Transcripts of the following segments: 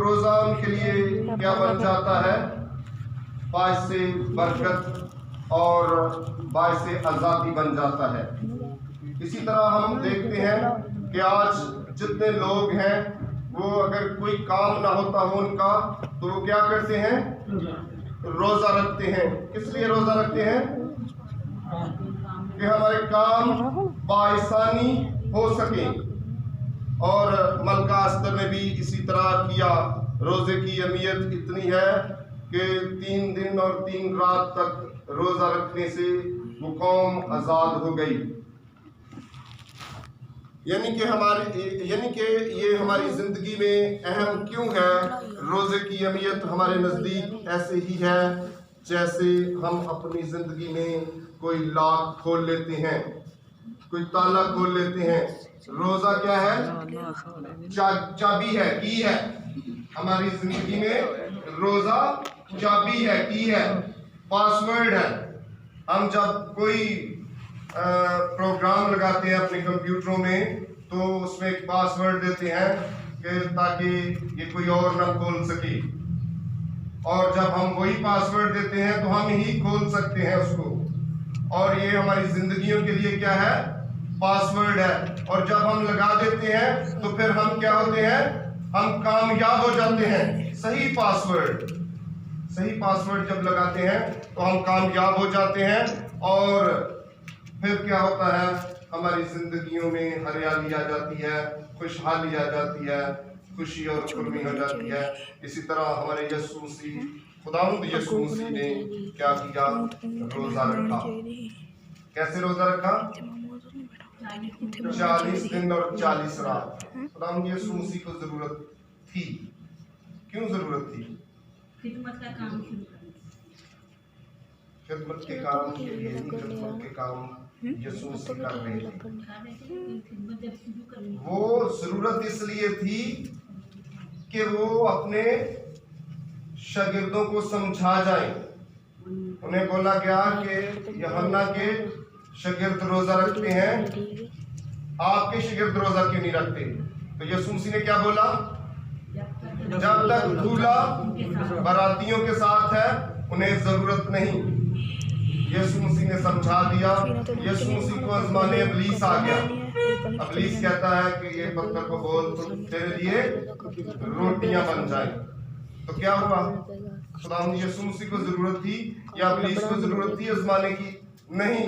रोज़ा उनके लिए क्या बन जाता है? बाइसे बरकत और बाइसे आज़ादी बन जाता है। इसी तरह हम देखते हैं कि आज जितने लोग हैं वो अगर कोई काम ना होता हो उनका तो वो क्या करते हैं? रोज़ा रखते हैं। किस लिए रोज़ा रखते हैं? कि हमारे काम बाइसानी हो सके। और मलका अस्तर ने भी इसी तरह किया। रोज़े की अहमियत इतनी है कि 3 दिन और 3 रात तक रोज़ा रखने से वो कौम आज़ाद हो गई। यानी कि ये हमारी ज़िंदगी में अहम क्यों है? रोज़े की अहमियत हमारे नज़दीक ऐसे ही है जैसे हम अपनी ज़िंदगी में कोई लॉक खोल लेते हैं, कोई ताला खोल लेते हैं। रोज़ा क्या है? चाबी है, की है। हमारी ज़िंदगी में रोज़ा चाबी है, की है, पासवर्ड है। हम जब कोई प्रोग्राम लगाते हैं अपने कंप्यूटरों में तो उसमें एक पासवर्ड देते हैं कि ताकि ये कोई और ना खोल सके। और जब हम वही पासवर्ड देते हैं तो हम ही खोल सकते हैं उसको। और ये हमारी जिंदगियों के लिए क्या है? पासवर्ड है। और जब हम लगा देते हैं तो फिर हम क्या होते हैं? हम कामयाब हो जाते हैं। सही पासवर्ड जब लगाते हैं तो हम कामयाब हो जाते हैं। और फिर क्या होता है? हमारी जिंदगियों में हरियाली आ जाती है, खुशहाली आ जाती है, खुशी और खुर्मी हो जाती है। इसी तरह हमारे यीशु मसीह, खुदावंद यीशु मसीह ने क्या किया? रोज़ा रखा। कैसे रोज़ा रखा? 40 दिन और 40 रात। खुदावंद यीशु मसीह को जरूरत थी। क्यों जरूरत थी? खिदमत के काम के लिए, खिदमत के काम यीशु मसीह कर रहे थे। वो जरूरत इसलिए थी कि वो अपने शागिर्दों को समझा जाए। उन्हें बोला गया कि यूहन्ना के शागिर्द रोजा रखते हैं, आपके शागिर्द रोजा क्यों नहीं रखते? तो यीशु मसीह ने क्या बोला? जब तक दूल्हा बारातियों के साथ है उन्हें जरूरत नहीं। यीशु मसीह ने समझा दिया। यीशु मसीह को आजमाने इब्लीस आ गया। इब्लीस कहता है कि ये पत्थर को बोल तो तेरे लिए रोटियां बन जाए। तो क्या हुआ? खुदावंद यीशु मसीह को जरूरत थी या इब्लीस को जरूरत थी आजमाने की? नहीं।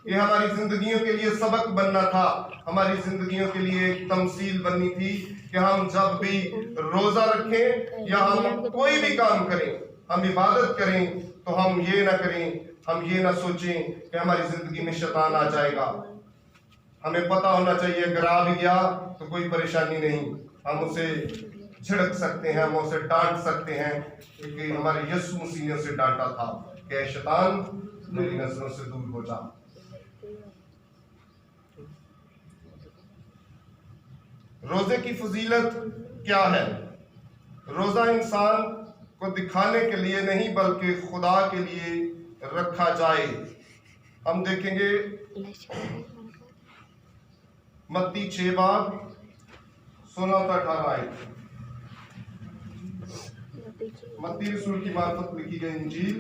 ये हमारी जिंदगियों के लिए सबक बनना था, हमारी जिंदगियों के लिए एक तमसील बननी थी कि हम जब भी रोजा रखें या हम कोई भी काम करें, हम इबादत करें, तो हम ये ना करें, हम ये ना सोचें कि हमारी जिंदगी में शैतान आ जाएगा। हमें पता होना चाहिए अगर आ भी गया तो कोई परेशानी नहीं, हम उसे झिड़क सकते हैं, हम उसे डांट सकते हैं, क्योंकि हमारे यीशु मसीह ने उसे डांटा था कि शैतान मेरी नजरों से दूर हो जा। रोजे की फजीलत क्या है? रोजा इंसान को दिखाने के लिए नहीं बल्कि खुदा के लिए रखा जाए। हम देखेंगे मत्ती 6 बाब 16-18 आयत। मत्ती रसूल की मार्फत लिखी गई इंजील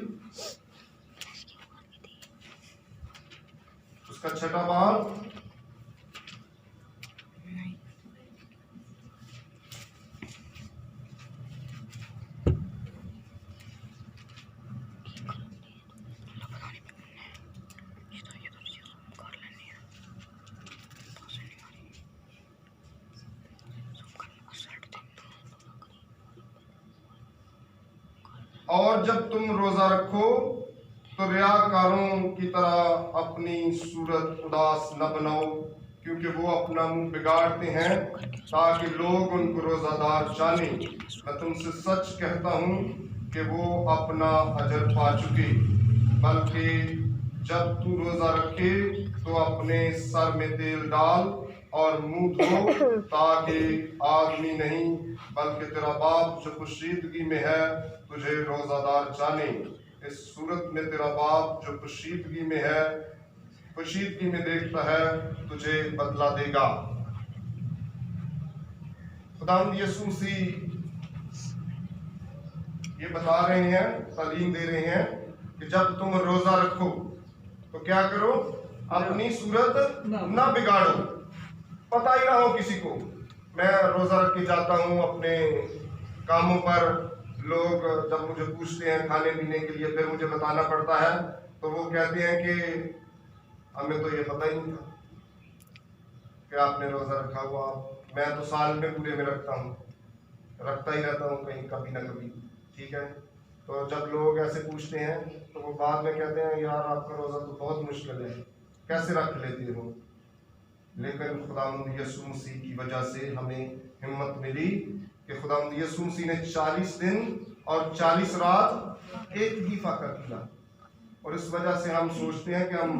उसका 6वां बाब और जब तुम रोजा रखो तो रियाकारों की तरह अपनी सूरत उदास न बनाओ, क्योंकि वो अपना मुंह बिगाड़ते हैं ताकि लोग उनको रोजादार जाने। मैं तुमसे सच कहता हूँ कि वो अपना अजर पा चुके। बल्कि जब तू रोजा रखे तो अपने सर में तेल डाल और मुंह धो, ताकि आदमी नहीं बल्कि तेरा बाप जो पोशीदगी में है तुझे रोजादार जाने। इस सूरत में तेरा बाप जो पोशीदगी में है, पोशीदगी में देखता है, तुझे बदला देगा। खुदावंद यीशु मसीह ये बता रहे हैं, तालीम दे रहे हैं कि जब तुम रोजा रखो तो क्या करो, अपनी सूरत ना बिगाड़ो, पता ही ना हो किसी को। मैं रोजा रख के जाता हूँ अपने कामों पर, लोग जब मुझे पूछते हैं खाने पीने के लिए, फिर मुझे बताना पड़ता है, तो वो कहते हैं कि हमें तो ये पता ही नहीं था कि आपने रोजा रखा हुआ। मैं तो साल में पूरे में रखता हूँ, रखता ही रहता हूँ कहीं कभी ना कभी, ठीक है। तो जब लोग ऐसे पूछते हैं तो वो बाद में कहते हैं यार आपका रोजा तो बहुत मुश्किल है, कैसे रख लेते हो। लेकिन खुदावंद यीशु मसीह की वजह से हमें हिम्मत मिली कि खुदावंद यीशु मसीह ने 40 दिन और 40 रात एक ही फाका किया, और इस वजह से हम सोचते हैं कि हम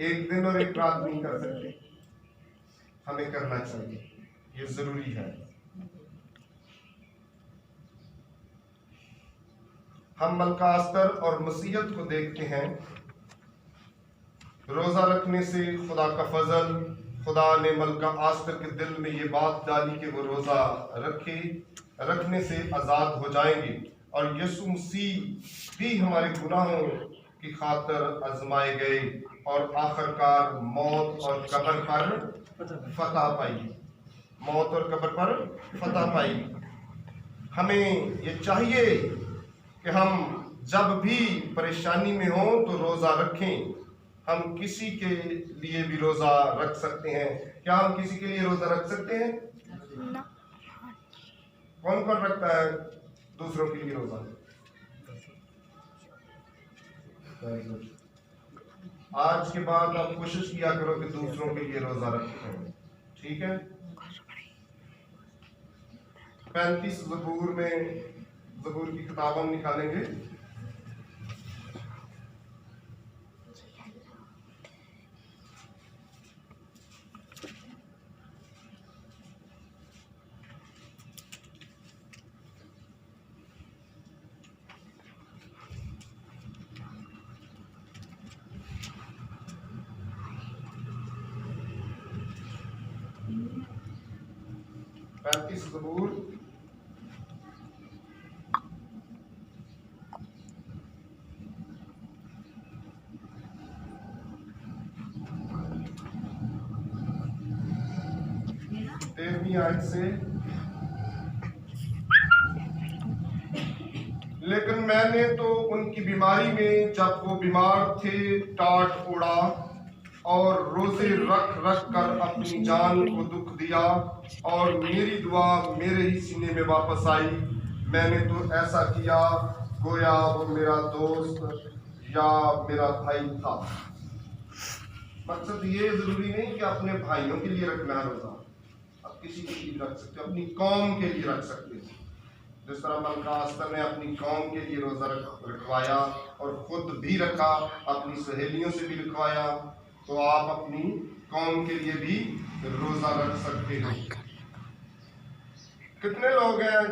एक दिन और एक रात नहीं कर सकते, हमें करना चाहिए, ये जरूरी है। हम मलका अस्तर और मसीहत को देखते हैं। रोजा रखने से खुदा का फजल, खुदा ने मलका अस्तर के दिल में ये बात डाली कि वो रोजा रखने से आजाद हो जाएंगे, और यीशु मसीह भी हमारे गुनाहों की खातर आजमाए गए और आखिरकार मौत और कब्र पर फतह पाई, मौत और कब्र पर फतह पाई। हमें ये चाहिए कि हम जब भी परेशानी में हो तो रोजा रखें। हम किसी के लिए भी रोजा रख सकते हैं। क्या हम किसी के लिए रोजा रख सकते हैं? कौन कौन रखता है दूसरों के लिए रोजा? आज के बाद आप कोशिश किया करो कि दूसरों के लिए रोजा रखें, ठीक है। 35 ज़बूर में, ज़बूर की किताब हम निकालेंगे। ज़बूर 13वीं आयत से, लेकिन मैंने तो उनकी बीमारी में जब वो बीमार थे टाट उड़ा, और रोजे रख रख कर अपनी जान को दुख दिया, और मेरी दुआ मेरे ही सीने में वापस आई। मैंने तो ऐसा किया गोया वो मेरा दोस्त या मेरा भाई था। मकसद ये जरूरी नहीं कि अपने भाइयों के लिए रखना है रोजा, आप किसी के लिए रख सकते हो, अपनी कौम के लिए रख सकते हो। जिस तरह मलका अस्तर ने अपनी कौम के लिए रोजा रखवाया और खुद भी रखा, अपनी सहेलियों से भी रखवाया, तो आप अपनी कौम के लिए भी रोजा रख सकते हो। कितने लोग हैं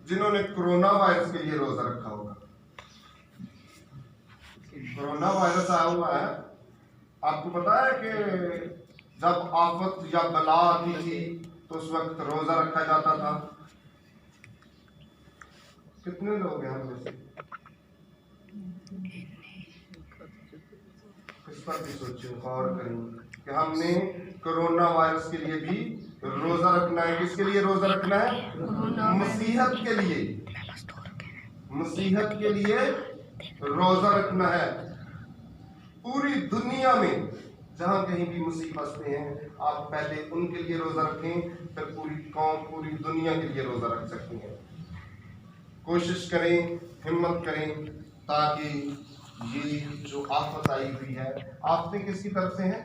जिन्होंने कोरोना वायरस के लिए रोजा रखा होगा? कोरोना वायरस आया हुआ है, आपको पता है कि जब आफत या बला आती थी तो उस वक्त रोजा रखा जाता था। कितने लोग हैं हम में से इस पर भी सोचें, गौर करें कि हमने कोरोना वायरस के लिए भी रोजा रखना है। किसके लिए रोजा रखना है? मसीहत के लिए, मसीहत के लिए रोजा रखना है। पूरी दुनिया में जहां कहीं भी मुसीबत फंसते हैं, आप पहले उनके लिए रोजा रखें, फिर पूरी कौम, पूरी दुनिया के लिए रोजा रख सकते हैं। कोशिश करें, हिम्मत करें, ताकि ये जो आफत आई हुई है, आफतें किसकी तरफ से हैं?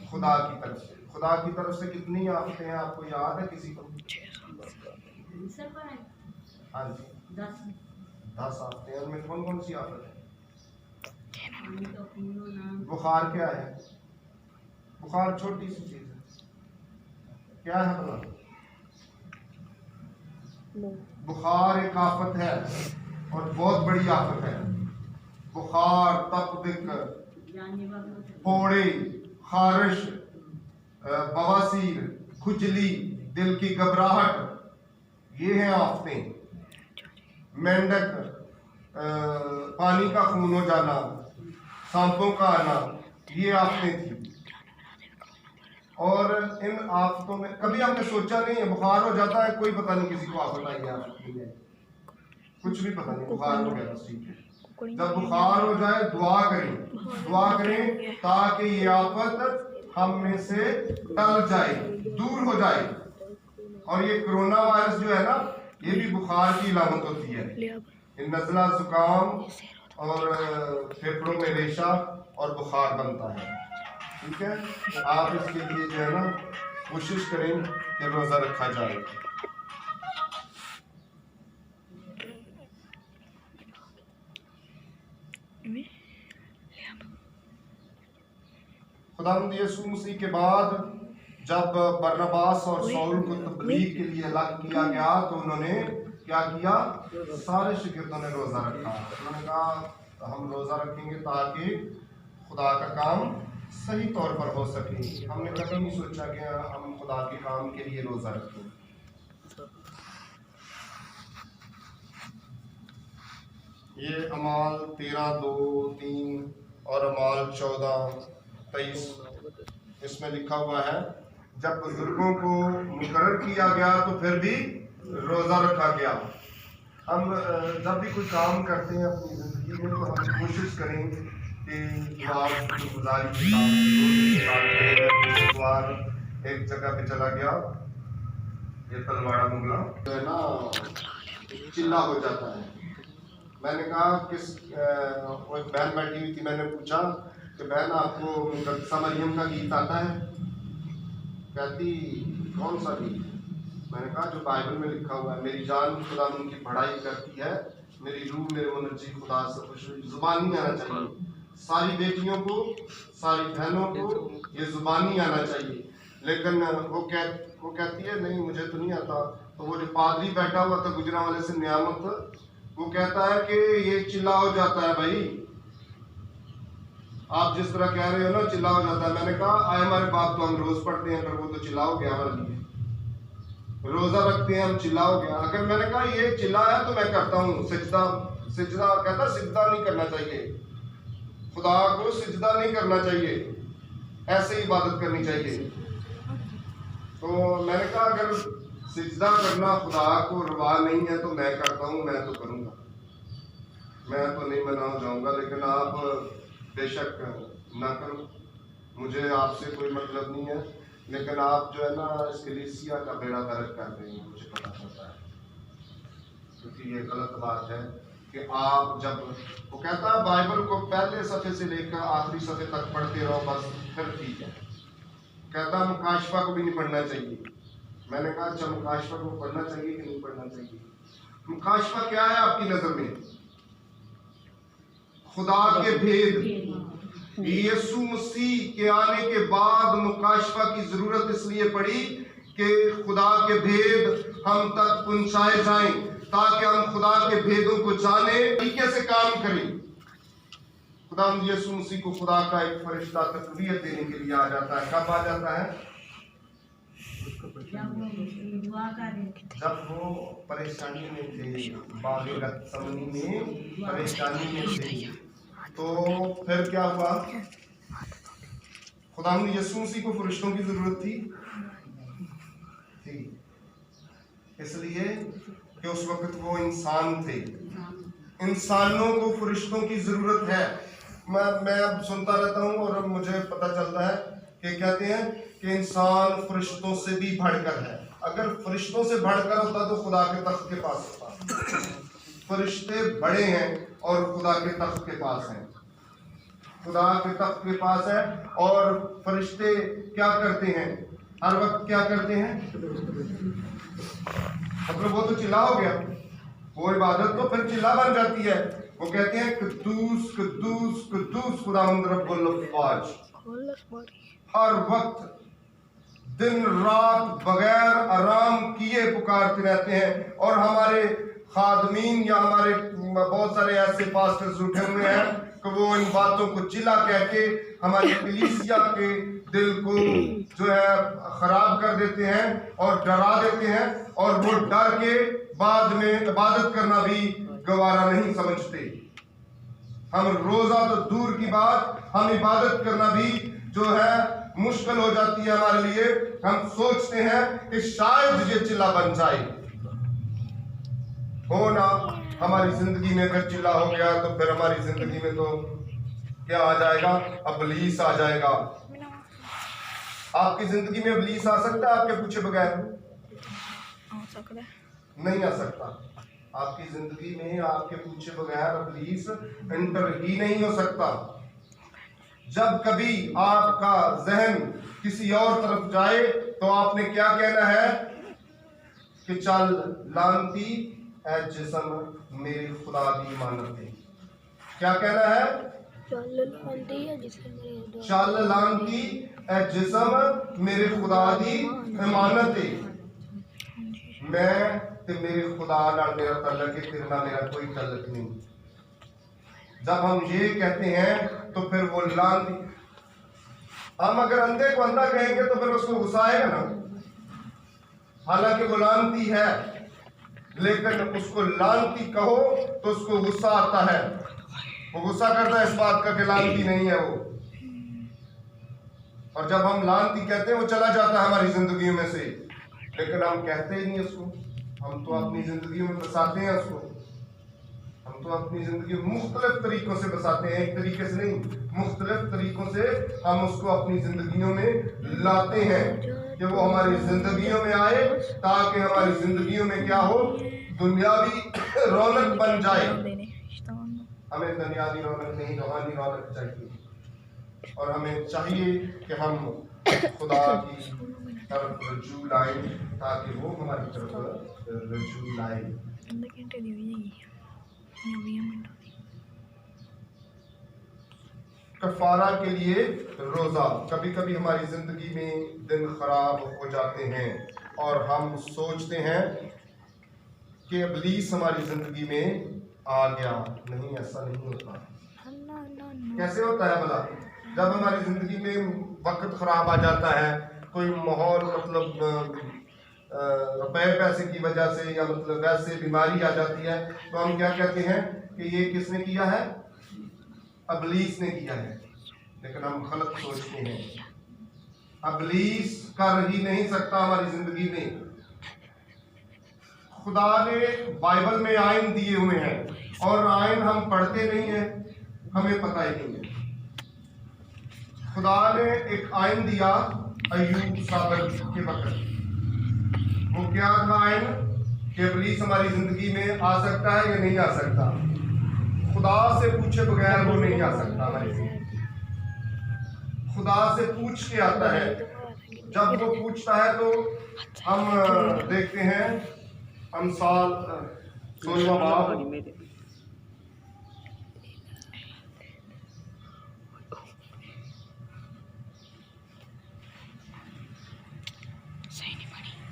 खुदा की तरफ से। खुदा की तरफ से कितनी आफतें हैं आपको याद है किसी को? हाँ जी, 10 आफतें हैं। उनमें कौन कौन सी आफत है? बुखार क्या है? बुखार छोटी सी चीज है, क्या है भला? बुखार एक आफत है और बहुत बड़ी आफत है। बुखार, तपदिक, फोड़े, खारिश, बवासीर, खुजली, दिल की घबराहट, ये हैं आफतें, मेंढक, पानी का खून हो जाना, सांपों का आना, ये आफतें थी। और इन आफतों में कभी आपने सोचा नहीं है, बुखार हो जाता है, कोई पता नहीं किसी को आफत आई है, कुछ भी पता नहीं, बुखार हो गया बस ठीक है। जब बुखार हो जाए दुआ करें ताकि ये आफत हम में से टल जाए, दूर हो जाए। और ये कोरोना वायरस जो है ना, ये भी बुखार की इलामत होती है। नज़ला, जुकाम और फेफड़ों में रेशा और बुखार बनता है। ठीक है, आप इसके लिए जो है ना कोशिश करें कि रोज़ा रखा जाए। खुदावंद यीशु मसीह के बाद जब बरनबास और शाऊल को तबलीग के लिए अलग किया गया तो उन्होंने क्या किया? सारे शिगिर्दों ने रोज़ा रखा। उन्होंने कहा हम रोज़ा रखेंगे ताकि खुदा का काम सही तौर पर हो सके। हमने कभी नहीं सोचा कि हम खुदा के काम के लिए रोज़ा रखें। ये अमाल 13:2-3 और अमाल 14:23 इसमें लिखा हुआ है, जब बुजुर्गों को मुकर्रर किया गया तो फिर भी रोज़ा रखा गया। हम जब भी कोई काम करते हैं अपनी ज़िंदगी में तो हम कोशिश करें कि एक जगह पे चला गया, ये तलवाड़ा मुगला जो है ना चिल्ला हो जाता है। मैंने कहा किस वो एक बहन बैठी हुई थी, मैंने पूछा कि बहन आपको मुक़द्दसा मरियम का गीत आता है? कहती कौन सा गीत? मैंने कहा जो बाइबल में लिखा हुआ है, मेरी जान खुदा उनकी पढ़ाई करती है, मेरी रूह मेरे मुनज्जी खुदा से खुश। जुबानी आना चाहिए सारी बेटियों को, सारी बहनों को ये जुबानी आना चाहिए। लेकिन वो कहती है नहीं मुझे तो नहीं आता। तो वो जो पादरी बैठा हुआ था गुजरांवाले से नियामत, वो कहता है कि ये चिल्ला हो जाता है भाई, आप जिस तरह कह रहे हो ना चिल्ला हो जाता है। मैंने कहा आए हमारे बाप तो हम रोज पढ़ते हैं, पर वो तो चिल्ला हो गया हमारे लिए। रोजा रखते हैं हम, चिल्ला हो गया। अगर मैंने कहा ये चिल्ला है तो मैं करता हूँ सिजदा। कहता सिजदा नहीं करना चाहिए, खुदा को सिजदा नहीं करना चाहिए, ऐसे ही इबादत करनी चाहिए। तो मैंने कहा अगर सिजदा करना खुदा को रवा नहीं है तो मैं करता हूँ, मैं तो करूँगा, मैं तो नहीं मना हो जाऊँगा। लेकिन आप बेशक ना करो, मुझे आपसे कोई मतलब नहीं है। लेकिन आप जो है ना इस कलीसिया का बेड़ा गर्क कर रहे हैं, मुझे पता चलता है, क्योंकि ये गलत बात है कि आप जब वो कहता है बाइबल को पहले सफ़े से लेकर आखिरी सफ़े तक पढ़ते रहो बस फिर ठीक है। कहता मुकाशफा को भी नहीं पढ़ना चाहिए। मैंने कहा अच्छा मुकाशफा को पढ़ना चाहिए कि नहीं पढ़ना चाहिए? मुकाशफा क्या है आपकी नज़र में? खुदा के भेद। यीशु मसीह के आने के बाद मुकाशफा की जरूरत इसलिए पड़ी कि खुदा के भेद हम तक पहुंचाए जाएं, ताकि हम खुदा के भेदों को जाने, तरीके से काम करें। खुदा यीशु मसीह को खुदा का एक फरिश्ता तकवीयत देने के लिए आ जाता है। कब आ जाता है? जब वो परेशानी में थे, बागे गत्समनी में परेशानी में थे। तो फिर क्या हुआ? खुदावंद यीशु मसीह को फरिश्तों की जरूरत थी, इसलिए कि उस वक्त वो इंसान थे। इंसानों को फरिश्तों की जरूरत है। मैं अब सुनता रहता हूँ और मुझे पता चलता है कि कहते हैं कि इंसान फरिश्तों से भी बढ़कर है। अगर फरिश्तों से बढ़कर होता तो खुदा के तख्त के पास होता। फरिश्ते बड़े हैं और खुदा के तख्त के पास हैं। खुदा के तख्त के पास है और फरिश्ते क्या करते हैं? हर वक्त क्या करते हैं? मतलब वो तो चिल्ला हो गया, वो इबादत तो फिर चिल्ला बन जाती है। वो कहते हैं कुद्दूस कुद्दूस कुद्दूस खुदावंद रब्बुल अफ़वाज। हर वक्त दिन रात बगैर आराम किए पुकारते रहते हैं। और हमारे खादमीन या हमारे बहुत सारे ऐसे पास्टर्स उठे हुए हैं कि वो इन बातों को चिल्ला कह के हमारी कलीसिया के दिल को जो है खराब कर देते हैं और डरा देते हैं, और वो डर के बाद में इबादत करना भी गवारा नहीं समझते। हम रोजा तो दूर की बात, हम इबादत करना भी जो है मुश्किल हो जाती है हमारे लिए। हम सोचते हैं कि शायद ये चिल्ला बन जाए। हो ना, हमारी जिंदगी में अगर चिल्ला हो गया तो फिर हमारी जिंदगी में तो क्या आ जाएगा? इब्लीस आ जाएगा। आपकी जिंदगी में इब्लीस आ सकता है आपके पूछे बगैर? नहीं आ सकता। आपकी जिंदगी में आपके पूछे बगैर इब्लीस एंटर ही नहीं हो सकता। जब कभी आपका जहन किसी और तरफ जाए तो आपने क्या कहना है कि चल लानती ऐ जिस्म मेरे खुदा दी इमानत है। क्या कहना है? चल लानती ऐ जिस्म मेरे खुदा दी इमानत है। मैं ते मेरे खुदा नाल मेरा तल्लक है, तेरे नाल मेरा कोई तल्लक नहीं। जब हम ये कहते हैं तो फिर वो लानती, हम अगर अंधे को अंधा कहेंगे तो फिर उसको गुस्सा आएगा ना। हालांकि वो लानती है, लेकिन उसको लानती कहो तो उसको गुस्सा आता है। वो गुस्सा करता है इस बात का कि लानती नहीं है वो। और जब हम लानती कहते हैं वो चला जाता है हमारी जिंदगी में से, लेकिन हम कहते ही नहीं उसको। हम तो अपनी जिंदगी में बसाते हैं उसको। हम तो अपनी जिंदगी में मुख्तलिफ तरीकों से बसाते हैं, एक तरीके से नहीं, मुख्तलिफ तरीकों से हम उसको अपनी जिंदगियों में लाते हैं कि वो हमारी जिंदगियों में आए, ताकि हमारी जिंदगियों में क्या हो? दुनियावी रौनक बन जाए। हमें दुनियावी रौनक नहीं, रूहानी रौनक चाहिए। और हमें चाहिए कि हम खुदा की तरफ रजू लाएं, ताकि वो हमारी तरफ रजू लाए। कफारा के लिए रोजा। कभी कभी हमारी जिंदगी में दिन खराब हो जाते हैं और हम सोचते हैं कि इब्लीस हमारी जिंदगी में आ गया। नहीं, ऐसा नहीं होता। कैसे होता है भला? जब हमारी जिंदगी में वक्त खराब आ जाता है, कोई माहौल मतलब रुपए पैसे की वजह से या मतलब वैसे बीमारी आ जाती है, तो हम क्या कहते हैं कि ये किसने किया है? इब्लीस ने किया है। लेकिन हम गलत सोचते हैं। इब्लीस कर ही नहीं सकता हमारी जिंदगी में। खुदा ने बाइबल में आयन दिए हुए हैं और आयन हम पढ़ते नहीं हैं, हमें पता ही नहीं है। खुदा ने एक आयन दिया अय्यूब साबर के वक्त। वो क्या था आयन? कि इब्लीस हमारी जिंदगी में आ सकता है या नहीं आ सकता। खुदा से पूछे बगैर वो नहीं आ सकता हमारी जिंदगी। खुदा से पूछ के आता है। जब वो पूछता है तो हम देखते हैं अमसाल 16वां बाब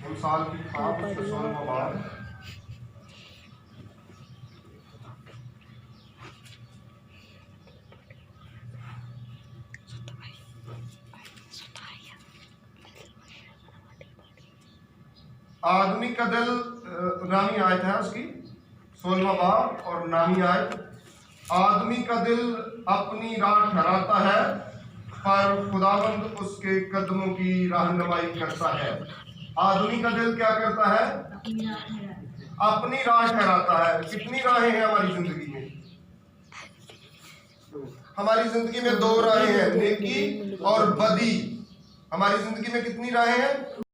अमसाल की किताब 16वां बाब आदमी का दिल, नामी आयत है उसकी 16वां बाब और नामी आयत। आदमी का दिल अपनी राह ठहराता है, पर खुदावंद उसके कदमों की रहनुमाई करता है। आदमी का दिल क्या करता है? अपनी राह ठहराता है। कितनी राहें हैं हमारी जिंदगी में? हमारी जिंदगी में दो राहें हैं, नेकी और बदी। हमारी जिंदगी में कितनी राहें हैं?